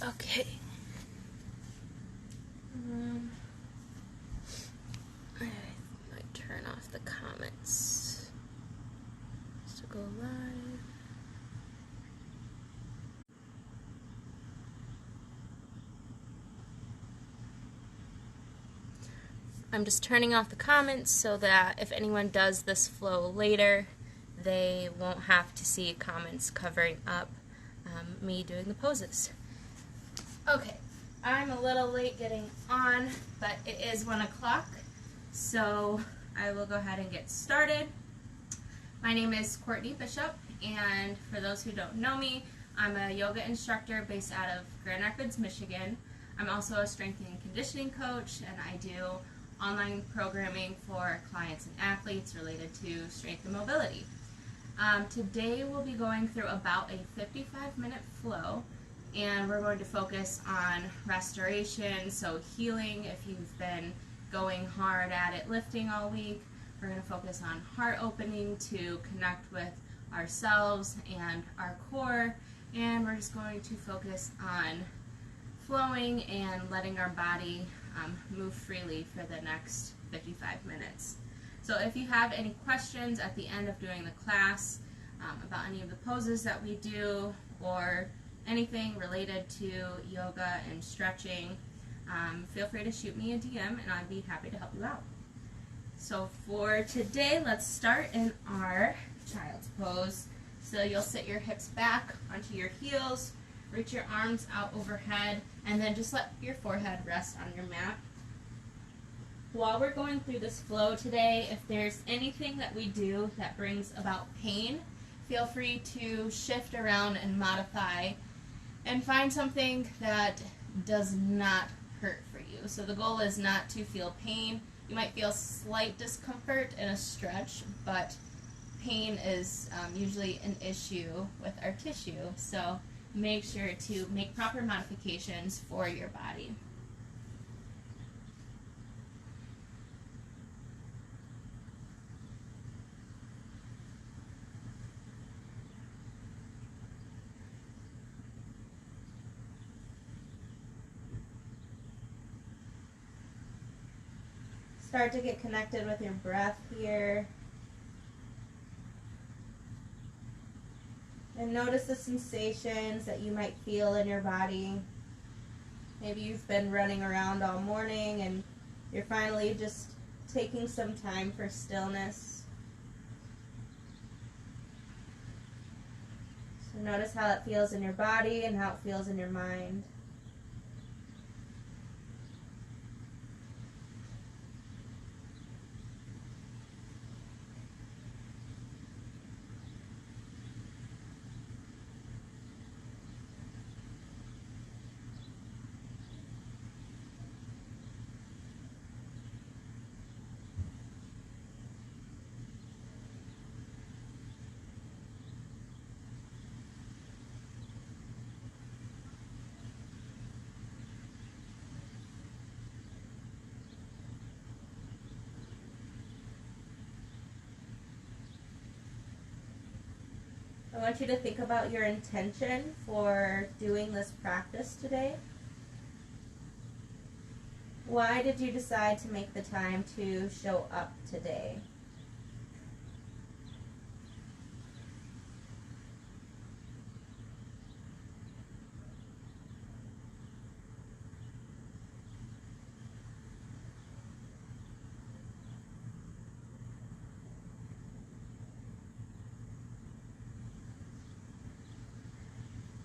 Okay. I might turn off the comments just to go live. I'm just turning off the comments so that if anyone does this flow later, they won't have to see comments covering up me doing the poses. Okay, I'm a little late getting on, but it is 1 o'clock, so I will go ahead and get started. My name is Courtney Bishop, and for those who don't know me, I'm a yoga instructor based out of Grand Rapids, Michigan. I'm also a strength and conditioning coach, and I do online programming for clients and athletes related to strength and mobility. Today we'll be going through about a 55-minute flow, and we're going to focus on restoration, so healing if you've been going hard at it lifting all week. We're going to focus on heart opening to connect with ourselves and our core, and we're just going to focus on flowing and letting our body move freely for the next 55 minutes. So if you have any questions at the end of doing the class about any of the poses that we do or anything related to yoga and stretching, feel free to shoot me a DM and I'd be happy to help you out. So for today, let's start in our child's pose. So you'll sit your hips back onto your heels, reach your arms out overhead, and then just let your forehead rest on your mat. While we're going through this flow today, if there's anything that we do that brings about pain, feel free to shift around and modify and find something that does not hurt for you. So the goal is not to feel pain. You might feel slight discomfort in a stretch, but pain is usually an issue with our tissue. So make sure to make proper modifications for your body. Start to get connected with your breath here. And notice the sensations that you might feel in your body. Maybe you've been running around all morning and you're finally just taking some time for stillness. So notice how it feels in your body and how it feels in your mind. I want you to think about your intention for doing this practice today. Why did you decide to make the time to show up today?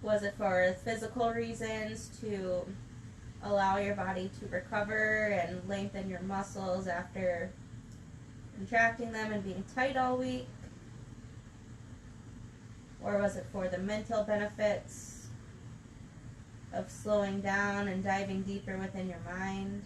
Was it for physical reasons, to allow your body to recover and lengthen your muscles after contracting them and being tight all week? Or was it for the mental benefits of slowing down and diving deeper within your mind?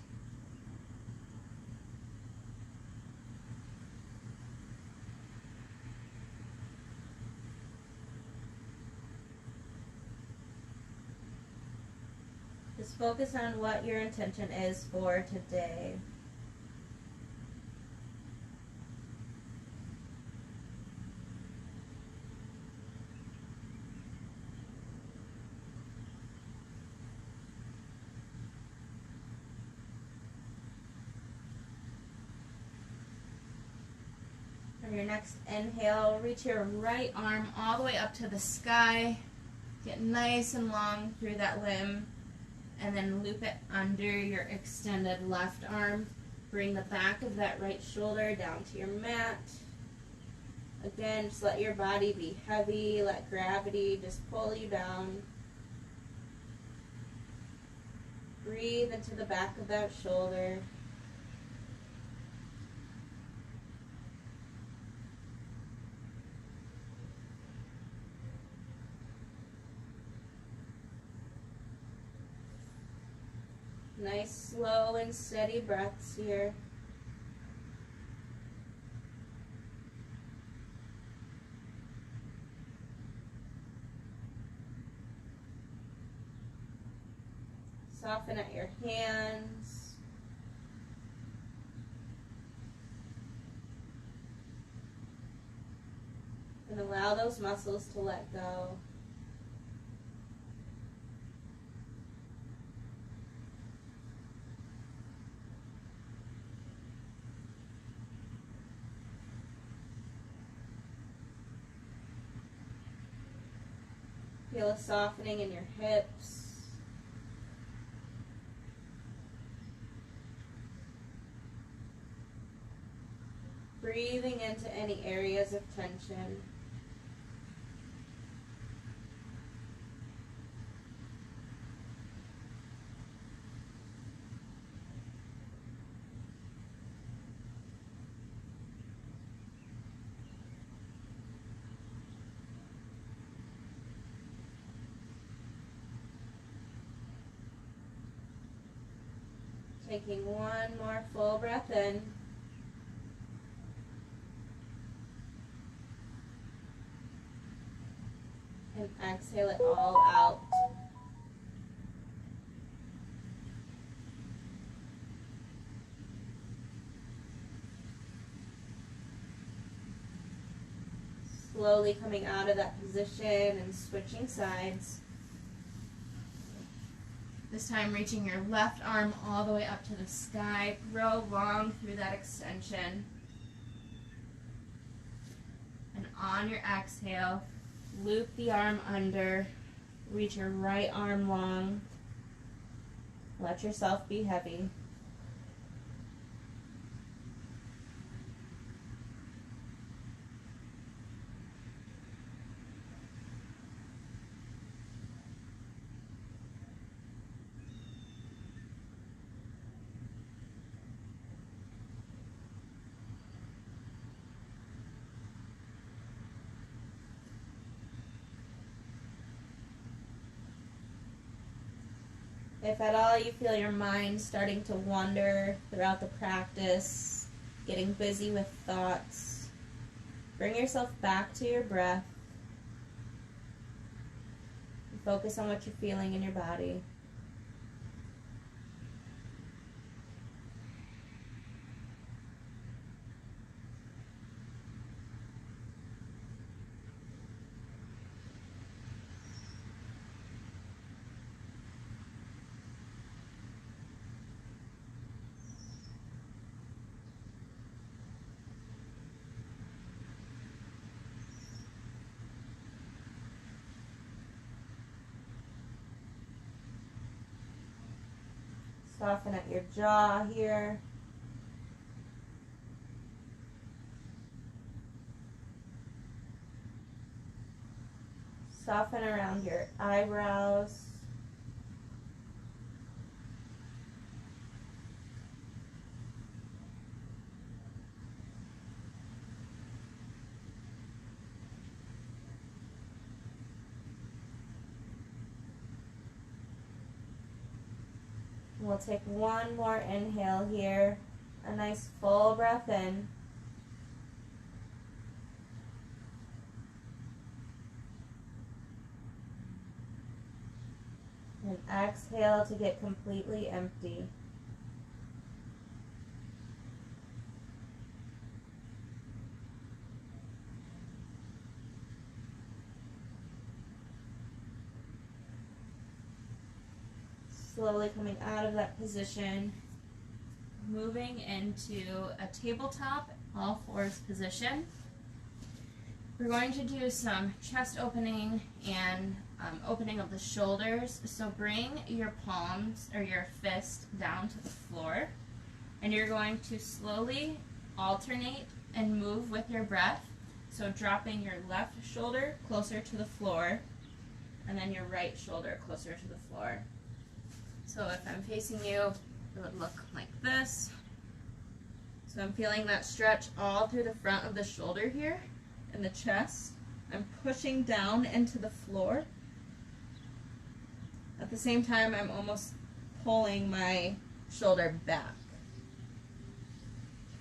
Just focus on what your intention is for today. your next inhale, reach your right arm all the way up to the sky. Get nice and long through that limb, and then loop it under your extended left arm. Bring the back of that right shoulder down to your mat. Again, just let your body be heavy. Let gravity just pull you down. Breathe into the back of that shoulder. Nice, slow, and steady breaths here. Soften at your hands. And allow those muscles to let go. Feel a softening in your hips. Breathing into any areas of tension. Taking one more full breath in. And exhale it all out. Slowly coming out of that position and switching sides. This time reaching your left arm all the way up to the sky. Grow long through that extension. And on your exhale, loop the arm under. Reach your right arm long. Let yourself be heavy. If at all you feel your mind starting to wander throughout the practice, getting busy with thoughts, bring yourself back to your breath and focus on what you're feeling in your body. Soften at your jaw here. Soften around your eyebrows. We'll take one more inhale here. A nice full breath in. And exhale to get completely empty. Slowly coming out of that position, moving into a tabletop all fours position. We're going to do some chest opening and opening of the shoulders. So bring your palms or your fist down to the floor, and you're going to slowly alternate and move with your breath. So dropping your left shoulder closer to the floor, and then your right shoulder closer to the floor. So if I'm facing you, it would look like this. So I'm feeling that stretch all through the front of the shoulder here and the chest. I'm pushing down into the floor. At the same time, I'm almost pulling my shoulder back.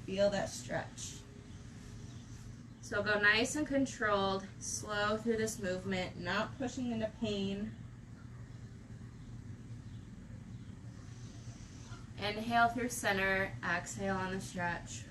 Feel that stretch. So go nice and controlled, slow through this movement, not pushing into pain. Inhale through center, exhale on the stretch.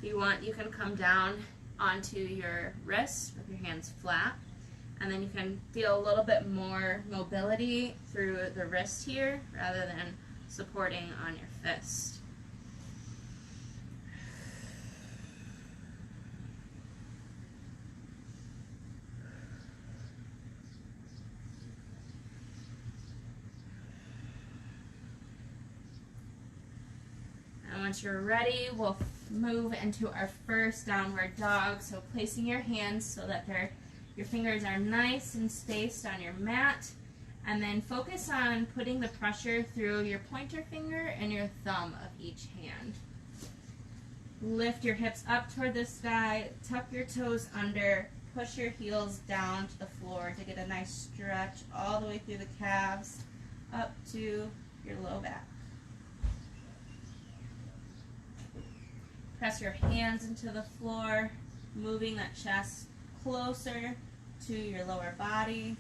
If you want, you can come down onto your wrists with your hands flat, and then you can feel a little bit more mobility through the wrist here rather than supporting on your fist. And once you're ready, we'll move into our first downward dog. So placing your hands so that your fingers are nice and spaced on your mat, and then focus on putting the pressure through your pointer finger and your thumb of each hand. Lift your hips up toward the sky, tuck your toes under, push your heels down to the floor to get a nice stretch all the way through the calves up to your low back. Press your hands into the floor, moving that chest closer to your lower body.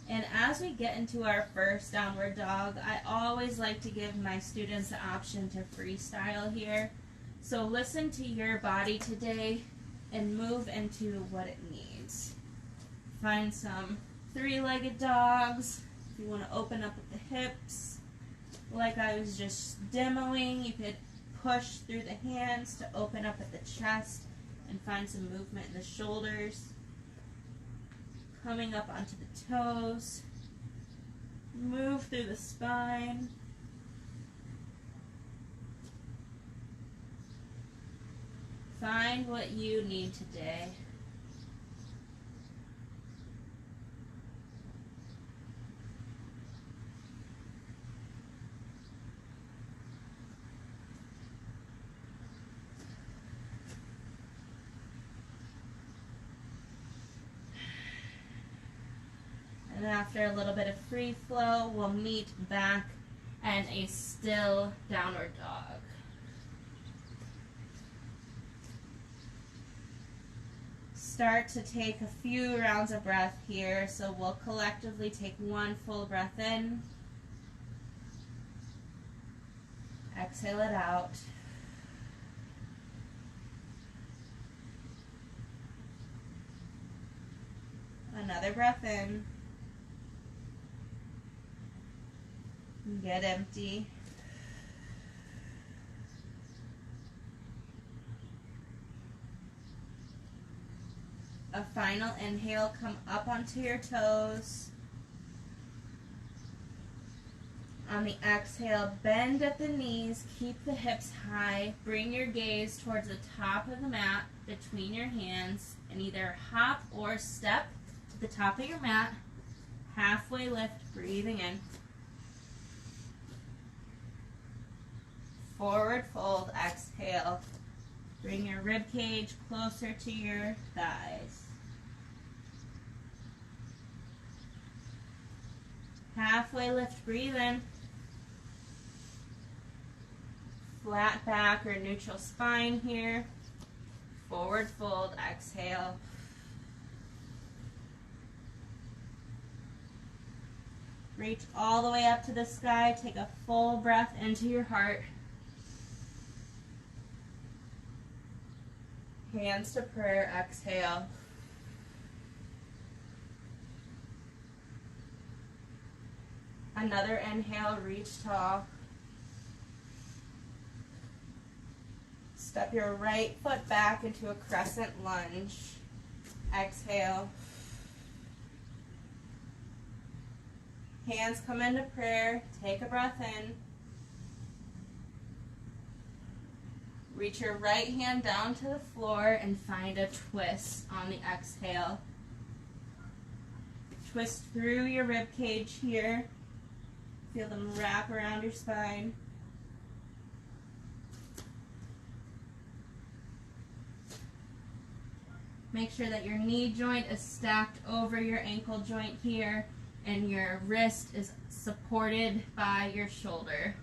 And as we get into our first downward dog, I always like to give my students the option to freestyle here. So listen to your body today and move into what it needs. Find some three-legged dogs. If you want to open up at the hips, like I was just demoing, you could push through the hands to open up at the chest and find some movement in the shoulders. Coming up onto the toes. Move through the spine. Find what you need today. And after a little bit of free flow, we'll meet back in a still downward dog. Start to take a few rounds of breath here, so we'll collectively take one full breath in. Exhale it out. Another breath in. Get empty. A final inhale, come up onto your toes. On the exhale, bend at the knees, keep the hips high, bring your gaze towards the top of the mat between your hands, and either hop or step to the top of your mat. Halfway lift, breathing in. Forward fold, exhale. Bring your rib cage closer to your thighs. Halfway lift, breathe in. Flat back or neutral spine here. Forward fold, exhale. Reach all the way up to the sky. Take a full breath into your heart. Hands to prayer, exhale. Another inhale, reach tall. Step your right foot back into a crescent lunge. Exhale. Hands come into prayer. Take a breath in. Reach your right hand down to the floor and find a twist on the exhale. Twist through your rib cage here. Feel them wrap around your spine. Make sure that your knee joint is stacked over your ankle joint here and your wrist is supported by your shoulder.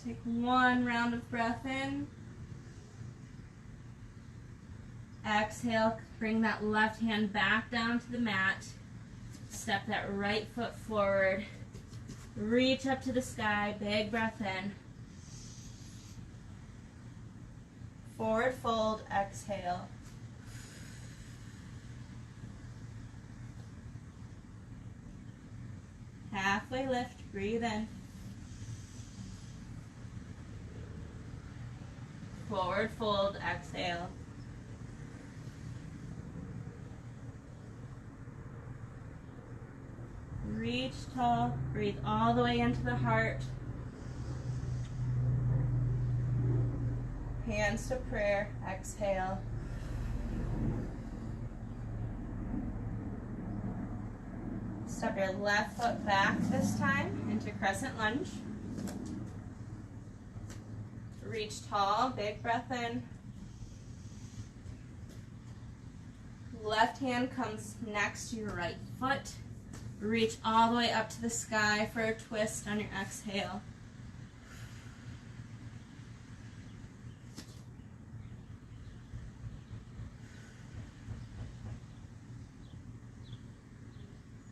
Take one round of breath in. Exhale, bring that left hand back down to the mat. Step that right foot forward. Reach up to the sky, big breath in. Forward fold, exhale. Halfway lift, breathe in. Forward fold, exhale. Reach tall, breathe all the way into the heart. Hands to prayer, exhale. Step your left foot back this time into crescent lunge. Reach tall, big breath in. Left hand comes next to your right foot. Reach all the way up to the sky for a twist on your exhale.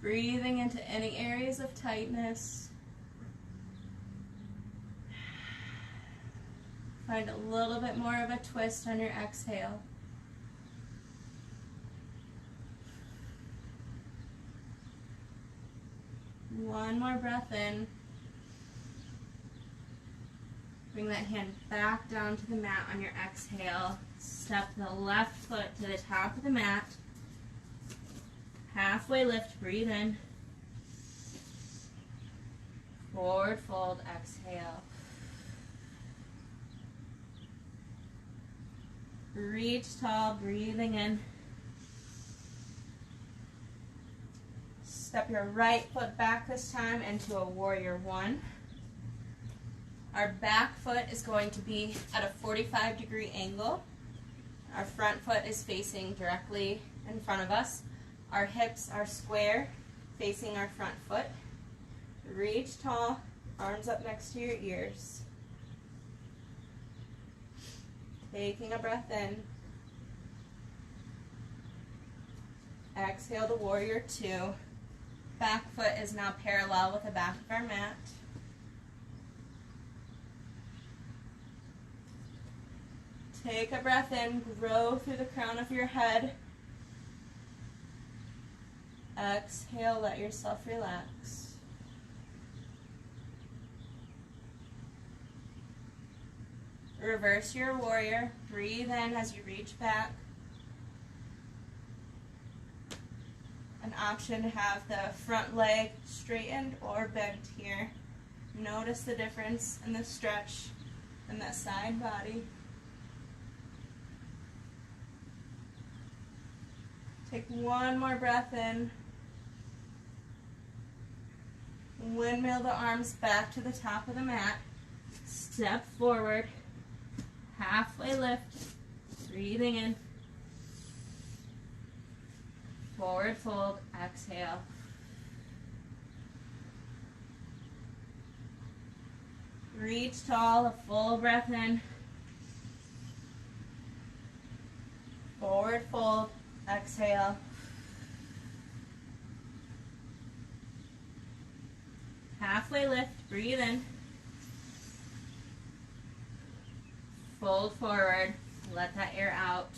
Breathing into any areas of tightness. Find a little bit more of a twist on your exhale. One more breath in. Bring that hand back down to the mat on your exhale. Step the left foot to the top of the mat. Halfway lift, breathe in. Forward fold, exhale. Reach tall, breathing in. Step your right foot back this time into a warrior one. Our back foot is going to be at a 45-degree angle. Our front foot is facing directly in front of us. Our hips are square, facing our front foot. Reach tall, arms up next to your ears. Taking a breath in. Exhale to warrior two. Back foot is now parallel with the back of our mat. Take a breath in, grow through the crown of your head. Exhale, let yourself relax. Reverse your warrior. Breathe in as you reach back. An option to have the front leg straightened or bent here. Notice the difference in the stretch in that side body. Take one more breath in. Windmill the arms back to the top of the mat. Step forward. Halfway lift. Breathing in. Forward fold. Exhale. Reach tall. A full breath in. Forward fold, exhale. Halfway lift, breathe in. Fold forward, let that air out.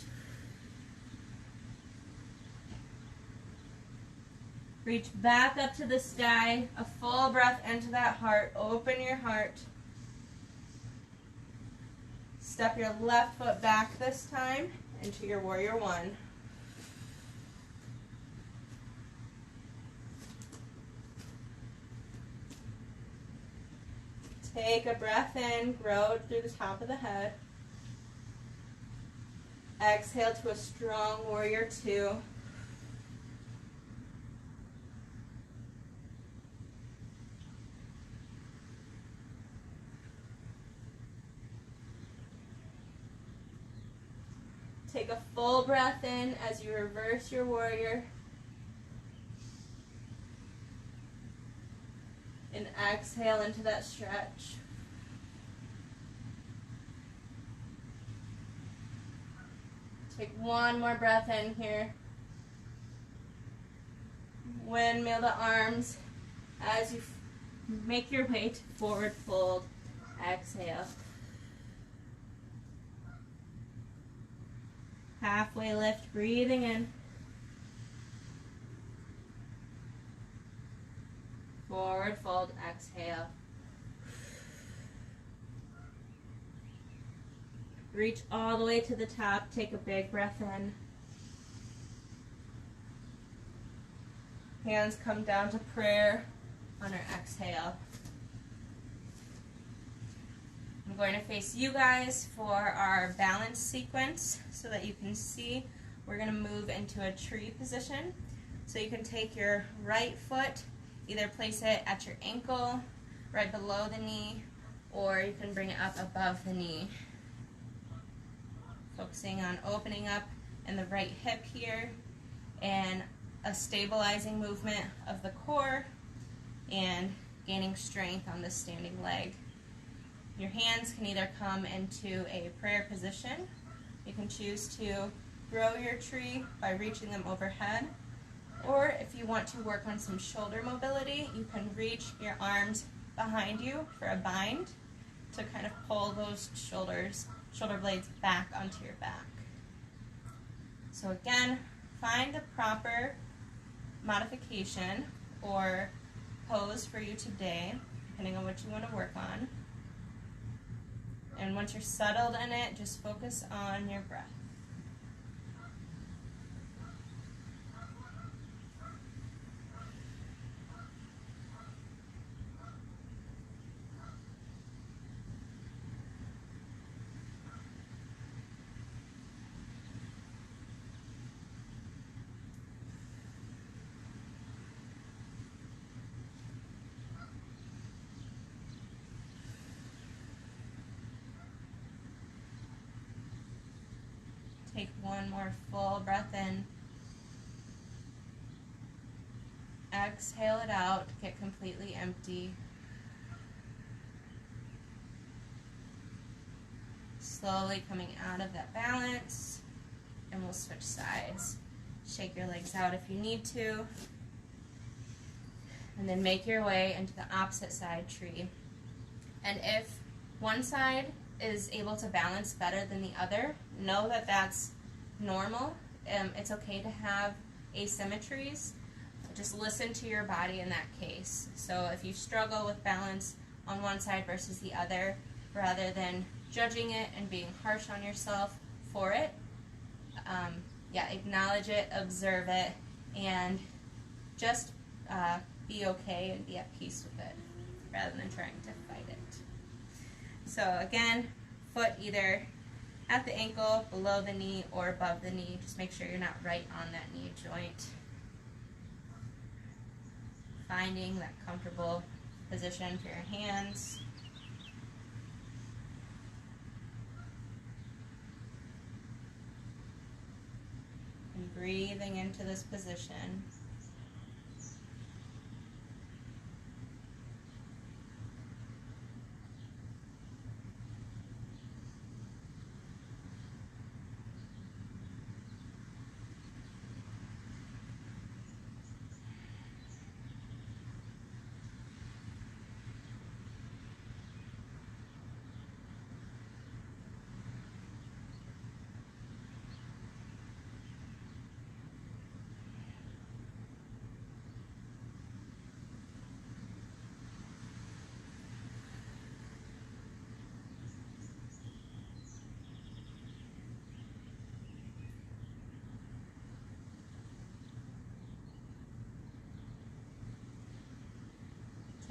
Reach back up to the sky, a full breath into that heart. Open your heart. Step your left foot back this time into your warrior one. Take a breath in, grow through the top of the head. Exhale to a strong warrior two. Take a full breath in as you reverse your warrior. And exhale into that stretch. Take one more breath in here. Windmill the arms as you make your way to forward fold. Exhale. Halfway lift, breathing in. Forward fold, exhale. Reach all the way to the top, take a big breath in. Hands come down to prayer on our exhale. I'm going to face you guys for our balance sequence so that you can see. We're going to move into a tree position. So you can take your right foot, either place it at your ankle, right below the knee, or you can bring it up above the knee. Focusing on opening up in the right hip here and a stabilizing movement of the core and gaining strength on the standing leg. Your hands can either come into a prayer position. You can choose to grow your tree by reaching them overhead. Or if you want to work on some shoulder mobility, you can reach your arms behind you for a bind to kind of pull those shoulder blades back onto your back. So again, find the proper modification or pose for you today, depending on what you want to work on. And once you're settled in it, just focus on your breath. Take one more full breath in. Exhale it out, get completely empty. Slowly coming out of that balance, and we'll switch sides. Shake your legs out if you need to, and then make your way into the opposite side tree. And if one side is able to balance better than the other, know that that's normal. It's okay to have asymmetries. Just listen to your body in that case. So if you struggle with balance on one side versus the other, rather than judging it and being harsh on yourself for it, acknowledge it, observe it, and just be okay and be at peace with it, rather than trying to fight it. So again, foot either at the ankle, below the knee, or above the knee. Just make sure you're not right on that knee joint. Finding that comfortable position for your hands. And breathing into this position.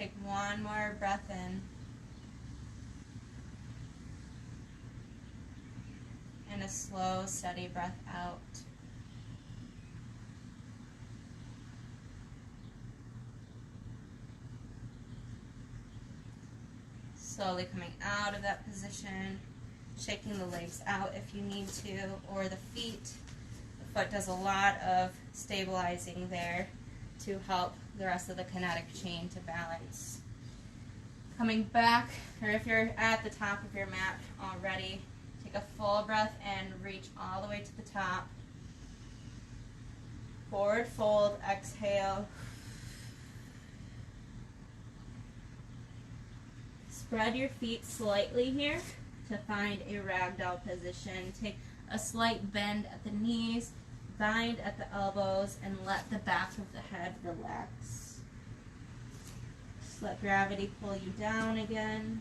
Take one more breath in. And a slow, steady breath out. Slowly coming out of that position, shaking the legs out if you need to, or the feet. The foot does a lot of stabilizing there to help the rest of the kinetic chain to balance. Coming back, or if you're at the top of your mat already, take a full breath and reach all the way to the top. Forward fold, exhale. Spread your feet slightly here to find a ragdoll position. Take a slight bend at the knees, bind at the elbows, and let the back of the head relax. Just let gravity pull you down again.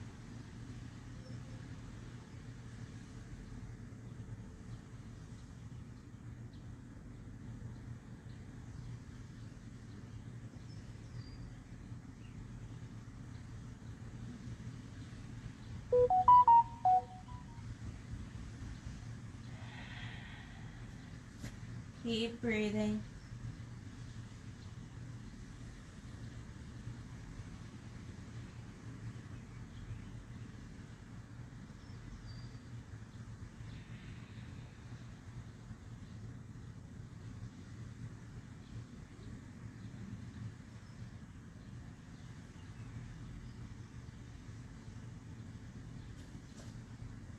Keep breathing.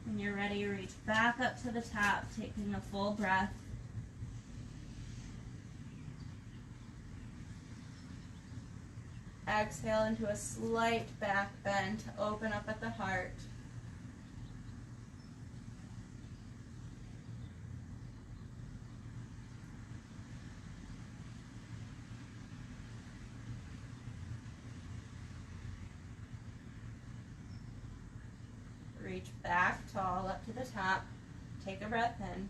When you're ready, reach back up to the top, taking a full breath. Exhale into a slight back bend to open up at the heart. Reach back tall up to the top. Take a breath in.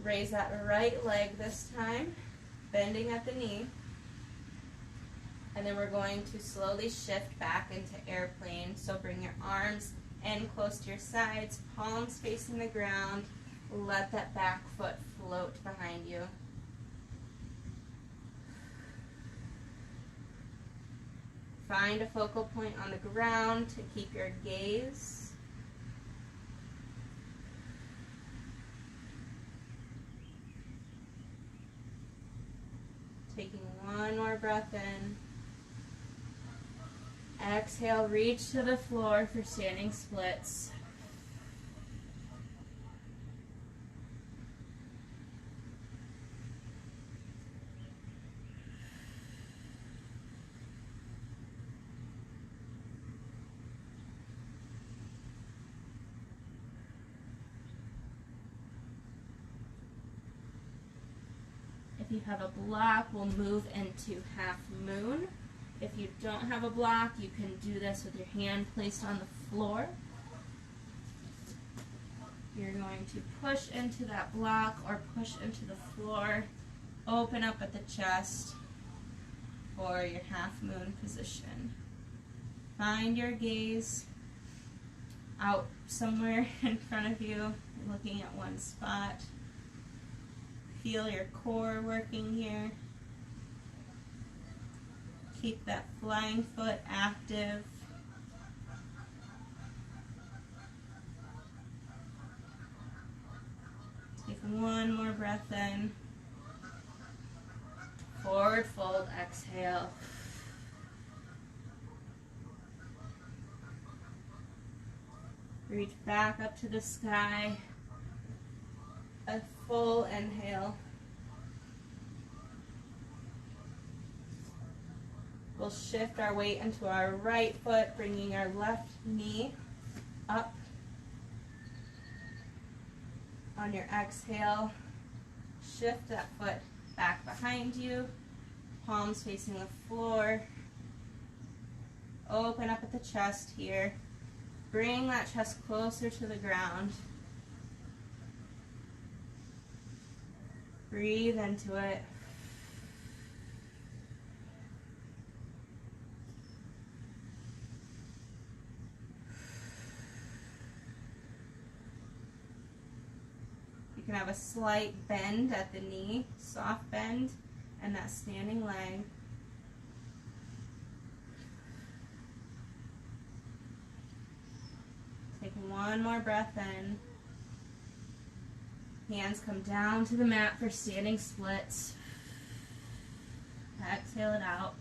Raise that right leg this time, bending at the knee. And then we're going to slowly shift back into airplane. So bring your arms in close to your sides, palms facing the ground. Let that back foot float behind you. Find a focal point on the ground to keep your gaze. Taking one more breath in. Exhale, reach to the floor for standing splits. If you have a block, we'll move into half moon. If you don't have a block, you can do this with your hand placed on the floor. You're going to push into that block or push into the floor. Open up at the chest for your half moon position. Find your gaze out somewhere in front of you, looking at one spot. Feel your core working here. Keep that flying foot active. Take one more breath in. Forward fold, exhale. Reach back up to the sky. A full inhale. We'll shift our weight into our right foot, bringing our left knee up. On your exhale, shift that foot back behind you, palms facing the floor. Open up at the chest here. Bring that chest closer to the ground. Breathe into it. slight bend at the knee, soft bend, and that standing leg. Take one more breath in. Hands come down to the mat for standing splits. Exhale it out.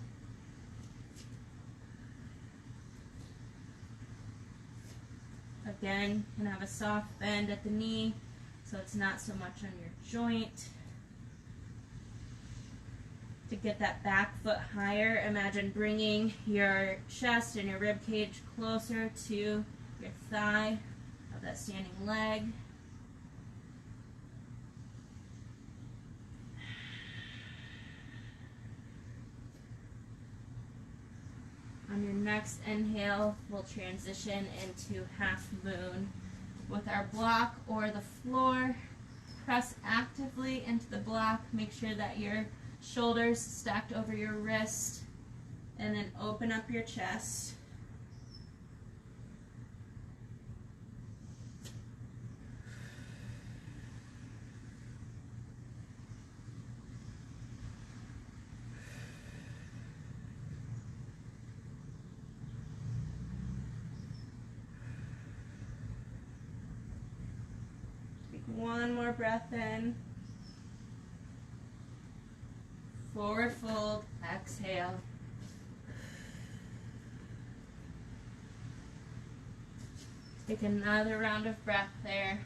Again, you can have a soft bend at the knee so it's not so much on your joint. To get that back foot higher, imagine bringing your chest and your rib cage closer to your thigh of that standing leg. On your next inhale, we'll transition into half moon. With our block or the floor, press actively into the block. Make sure that your shoulders stacked over your wrist, and then open up your chest. One more breath in. Forward fold, exhale. Take another round of breath there.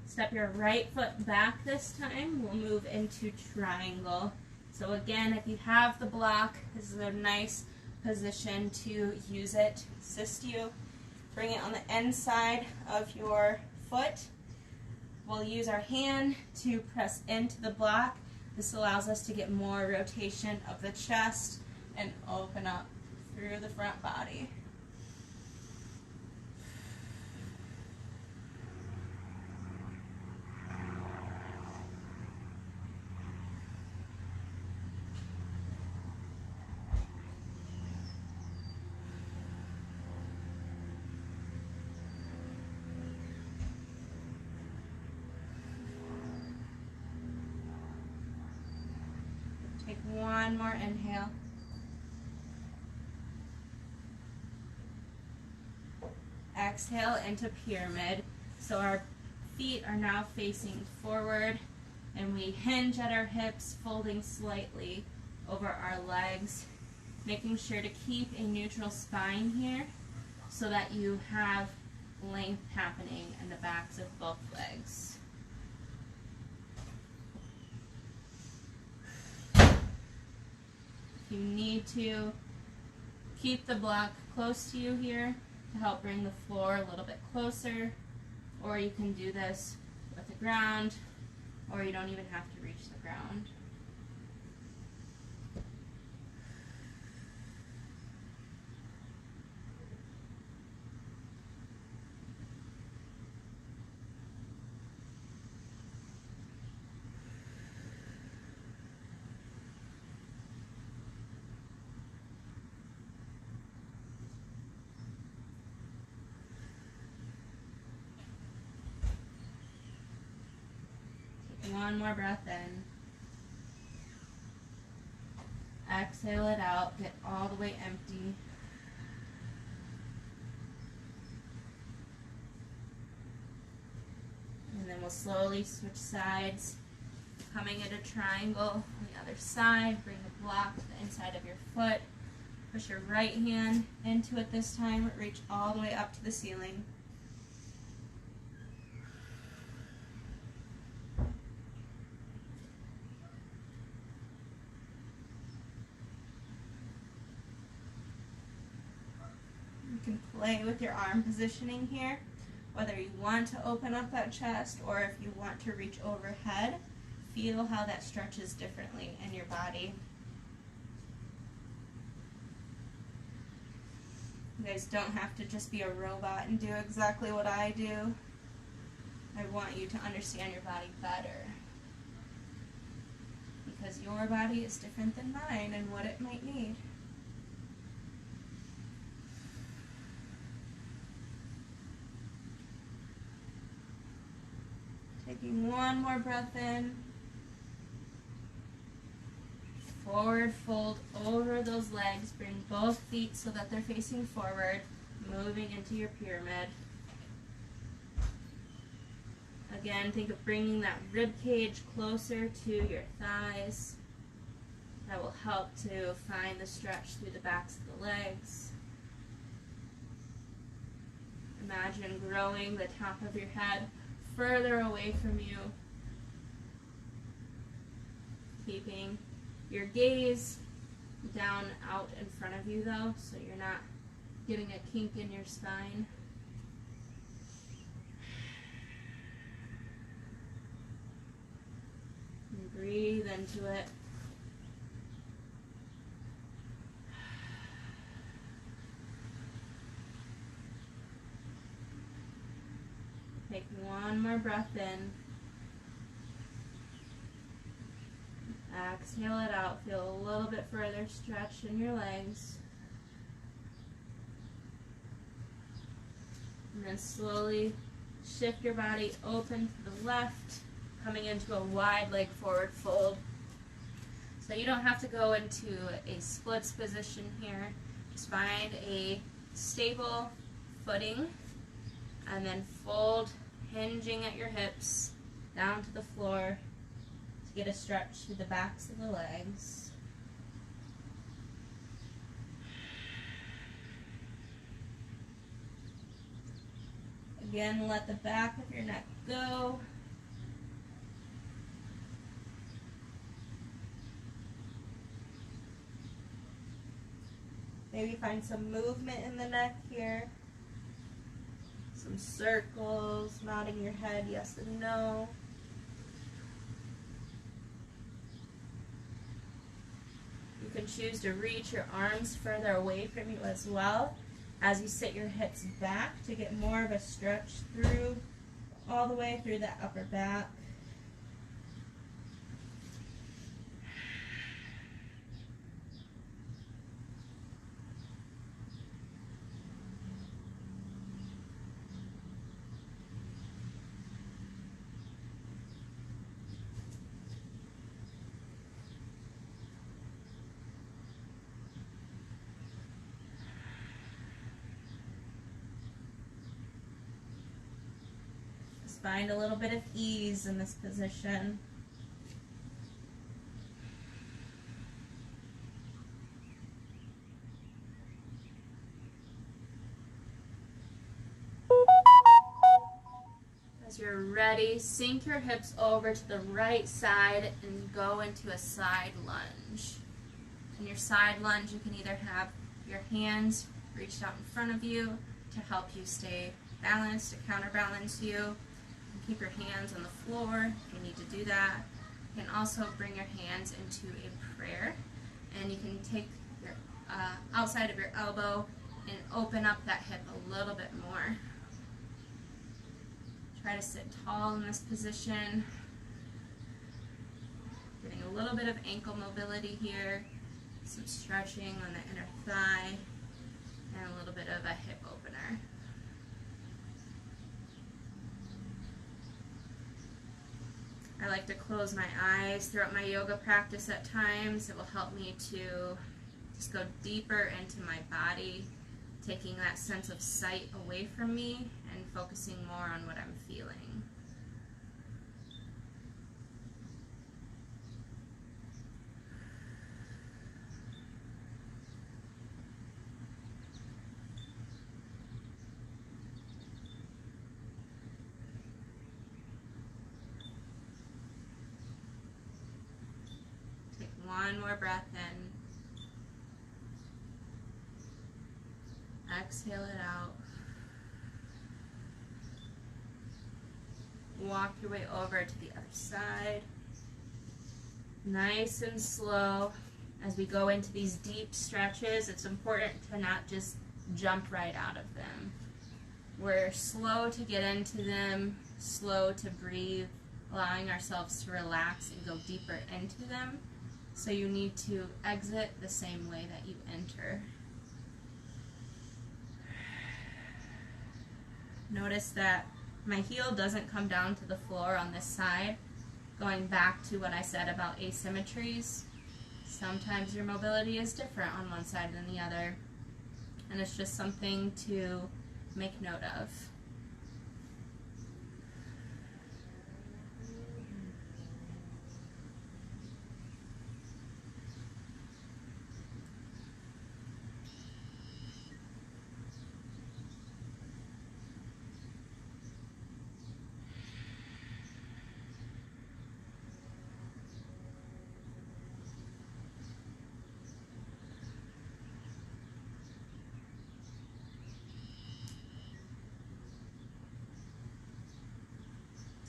Step your right foot back this time. We'll move into triangle. So again, if you have the block, this is a nice position to use it to assist you. Bring it on the inside of your foot. We'll use our hand to press into the block. This allows us to get more rotation of the chest and open up through the front body. Take one more inhale. Exhale into pyramid. So our feet are now facing forward, and we hinge at our hips, folding slightly over our legs, making sure to keep a neutral spine here so that you have length happening in the backs of both legs. You need to keep the block close to you here to help bring the floor a little bit closer, or you can do this with the ground, or you don't even have to reach the ground. One more breath in. Exhale it out. Get all the way empty. And then we'll slowly switch sides. Coming at a triangle on the other side. Bring the block to the inside of your foot. Push your right hand into it this time. Reach all the way up to the ceiling. You can play with your arm positioning here, whether you want to open up that chest or if you want to reach overhead. Feel how that stretches differently in your body. You guys don't have to just be a robot and do exactly what I do. I want you to understand your body better, because your body is different than mine and what it might need. Taking one more breath in. Forward fold over those legs. Bring both feet so that they're facing forward, moving into your pyramid. Again, think of bringing that rib cage closer to your thighs. That will help to find the stretch through the backs of the legs. Imagine growing the top of your head further away from you. Keeping your gaze down out in front of you though, so you're not getting a kink in your spine. And breathe into it. Take one more breath in. Exhale it out. Feel a little bit further stretch in your legs. And then slowly shift your body open to the left, coming into a wide leg forward fold. So you don't have to go into a splits position here. Just find a stable footing and then fold, hinging at your hips down to the floor to get a stretch through the backs of the legs. Again, let the back of your neck go. Maybe find some movement in the neck here. Some circles, nodding your head yes and no. You can choose to reach your arms further away from you as well as you sit your hips back to get more of a stretch through, all the way through that upper back. Find a little bit of ease in this position. As you're ready, sink your hips over to the right side and go into a side lunge. In your side lunge, you can either have your hands reached out in front of you to help you stay balanced, to counterbalance you. Keep your hands on the floor if you need to do that. You can also bring your hands into a prayer, and you can take your outside of your elbow and open up that hip a little bit more. Try to sit tall in this position. Getting a little bit of ankle mobility here, some stretching on the inner thigh, and a little bit of a hip opener. I like to close my eyes throughout my yoga practice at times. It will help me to just go deeper into my body, taking that sense of sight away from me and focusing more on what I'm feeling. One more breath in. Exhale it out. Walk your way over to the other side. Nice and slow. As we go into these deep stretches, it's important to not just jump right out of them. We're slow to get into them, slow to breathe, allowing ourselves to relax and go deeper into them. So you need to exit the same way that you enter. Notice that my heel doesn't come down to the floor on this side. Going back to what I said about asymmetries, sometimes your mobility is different on one side than the other, and it's just something to make note of.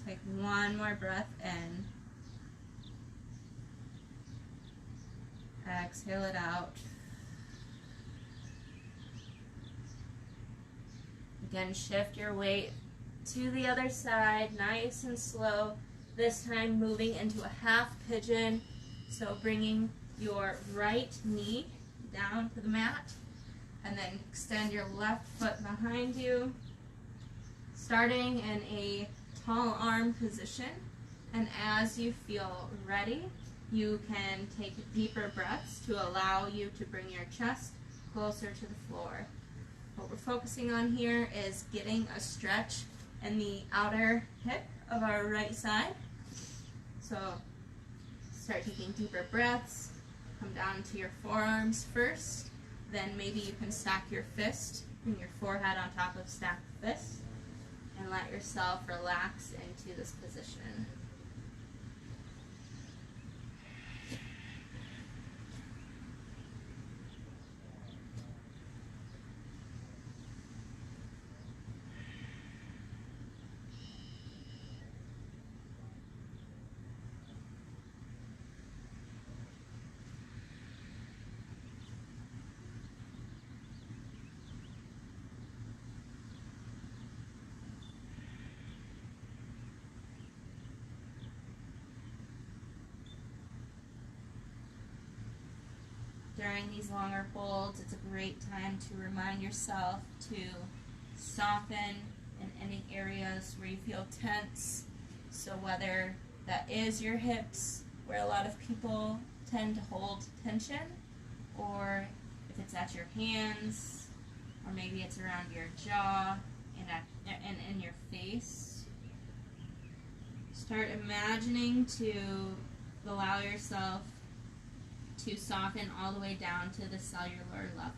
Take one more breath in. Exhale it out. Again, shift your weight to the other side, nice and slow. This time moving into a half pigeon. So bringing your right knee down to the mat, and then extend your left foot behind you. Starting in a tall arm position, and as you feel ready, you can take deeper breaths to allow you to bring your chest closer to the floor. What we're focusing on here is getting a stretch in the outer hip of our right side. So start taking deeper breaths, come down to your forearms first, then maybe you can stack your fist, bring your forehead on top of stacked fist, and let yourself relax into this position. During these longer holds, it's a great time to remind yourself to soften in any areas where you feel tense. So whether that is your hips, where a lot of people tend to hold tension, or if it's at your hands, or maybe it's around your jaw and in your face. Start imagining to allow yourself to soften all the way down to the cellular level.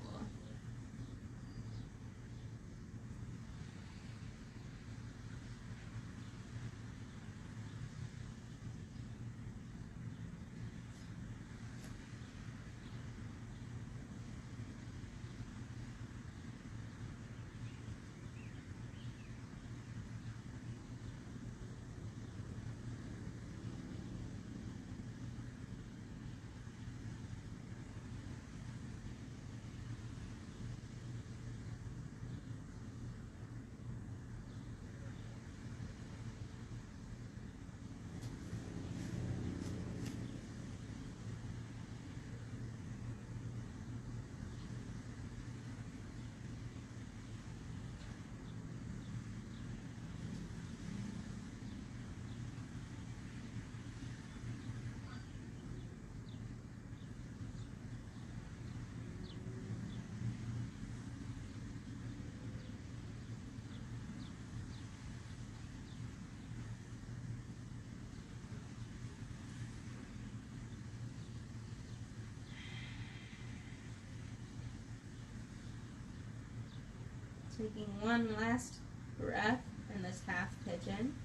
Taking one last breath in this half pigeon.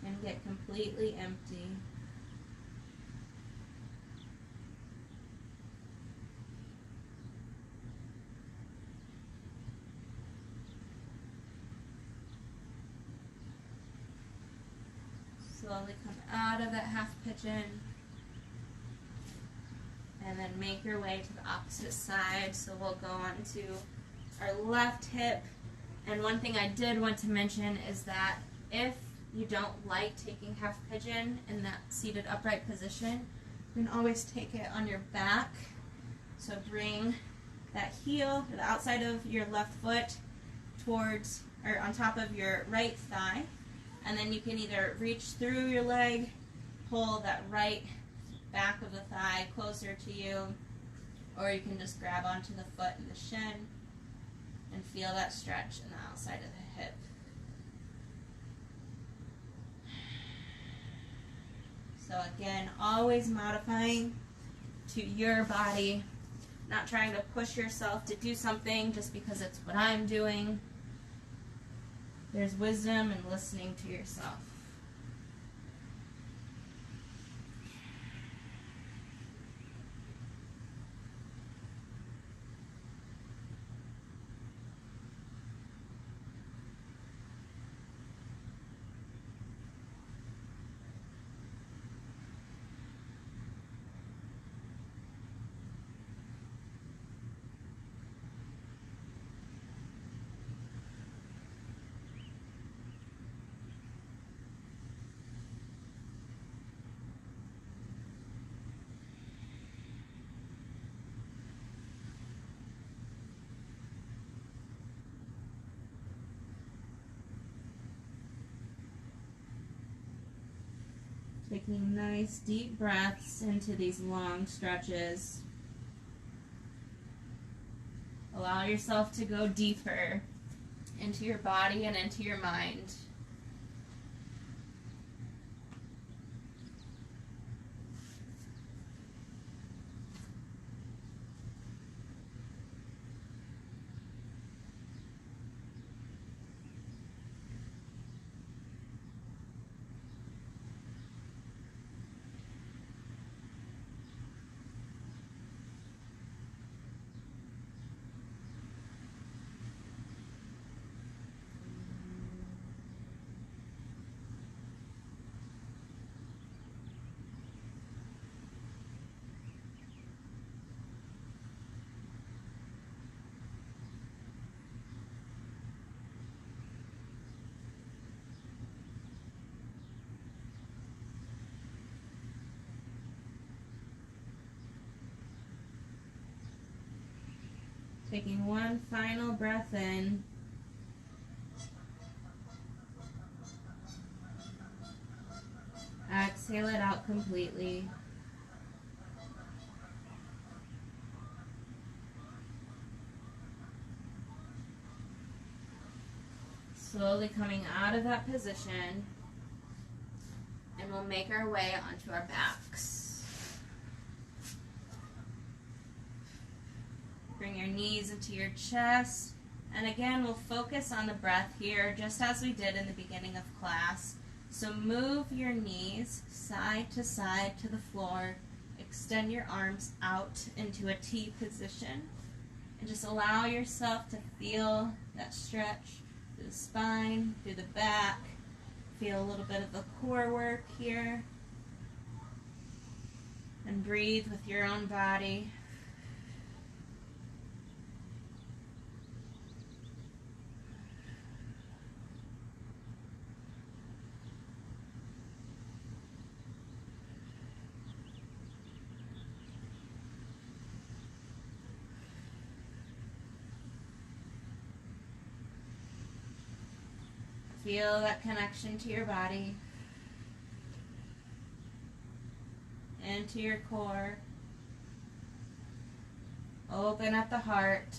And get completely empty. Slowly come out of that half pigeon. And then make your way to the opposite side. So we'll go on to our left hip. And one thing I did want to mention is that if you don't like taking half pigeon in that seated upright position, you can always take it on your back. So bring that heel to the outside of your left foot towards, or on top of your right thigh, and then you can either reach through your leg, pull that right back of the thigh closer to you, or you can just grab onto the foot and the shin and feel that stretch in the outside of the hip. So again, always modifying to your body, not trying to push yourself to do something just because it's what I'm doing. There's wisdom in listening to yourself. Taking nice deep breaths into these long stretches. Allow yourself to go deeper into your body and into your mind. Taking one final breath in. Exhale it out completely. Slowly coming out of that position, and we'll make our way onto our backs. Bring your knees into your chest, and again we'll focus on the breath here just as we did in the beginning of class. So move your knees side to the floor, extend your arms out into a T position, and just allow yourself to feel that stretch through the spine, through the back. Feel a little bit of the core work here, and breathe with your own body. Feel that connection to your body and to your core. Open up the heart.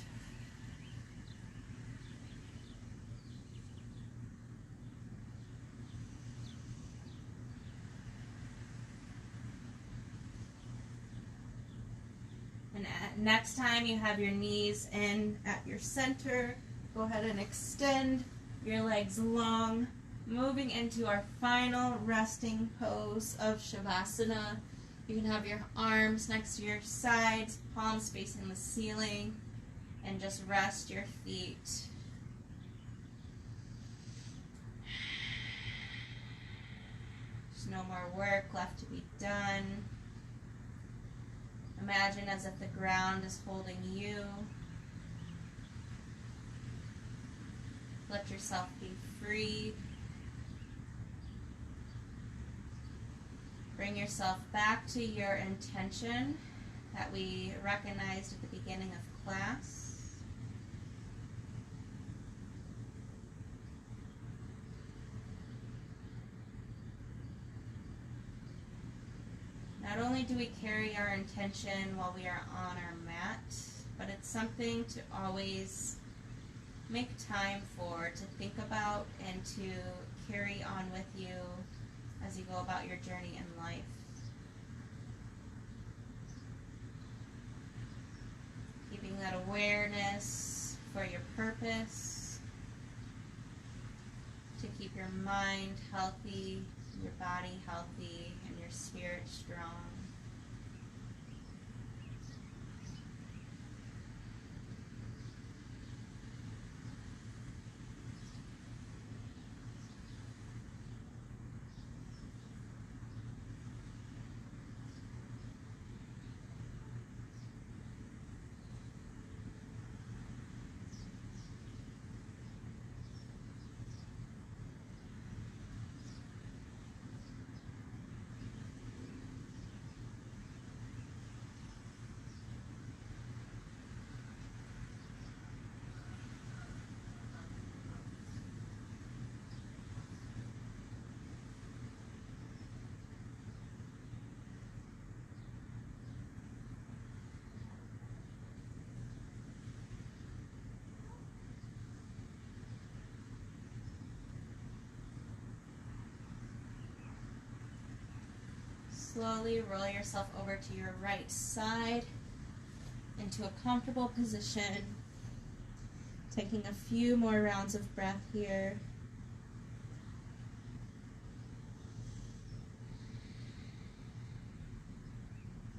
And next time you have your knees in at your center, go ahead and extend your legs long, moving into our final resting pose of Shavasana. You can have your arms next to your sides, palms facing the ceiling, and just rest your feet. There's no more work left to be done. Imagine as if the ground is holding you. Let yourself be free. Bring yourself back to your intention that we recognized at the beginning of class. Not only do we carry our intention while we are on our mat, but it's something to always make time for, to think about, and to carry on with you as you go about your journey in life. Keeping that awareness for your purpose, to keep your mind healthy, your body healthy, and your spirit strong. Slowly roll yourself over to your right side into a comfortable position. Taking a few more rounds of breath here.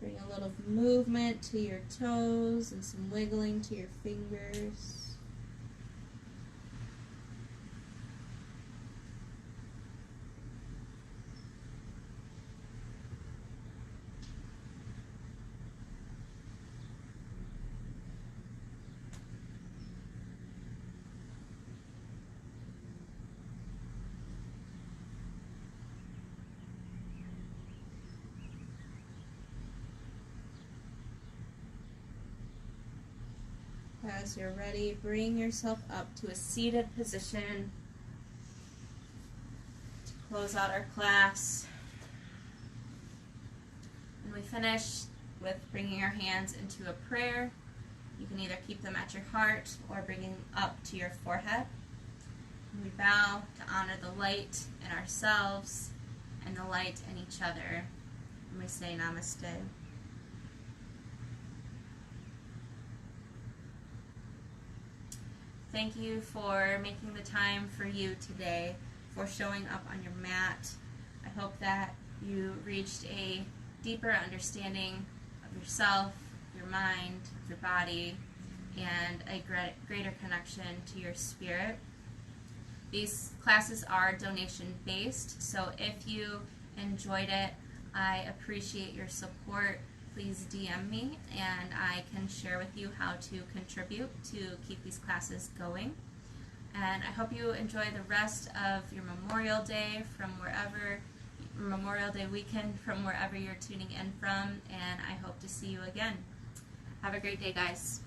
Bring a little movement to your toes and some wiggling to your fingers. As you're ready, bring yourself up to a seated position to close out our class. And we finish with bringing our hands into a prayer. You can either keep them at your heart or bring them up to your forehead. And we bow to honor the light in ourselves and the light in each other. And we say Namaste. Thank you for making the time for you today, for showing up on your mat. I hope that you reached a deeper understanding of yourself, your mind, your body, and a greater connection to your spirit. These classes are donation-based, so if you enjoyed it, I appreciate your support. Please DM me and I can share with you how to contribute to keep these classes going. And I hope you enjoy the rest of your Memorial Day Memorial Day weekend from wherever you're tuning in from, and I hope to see you again. Have a great day, guys.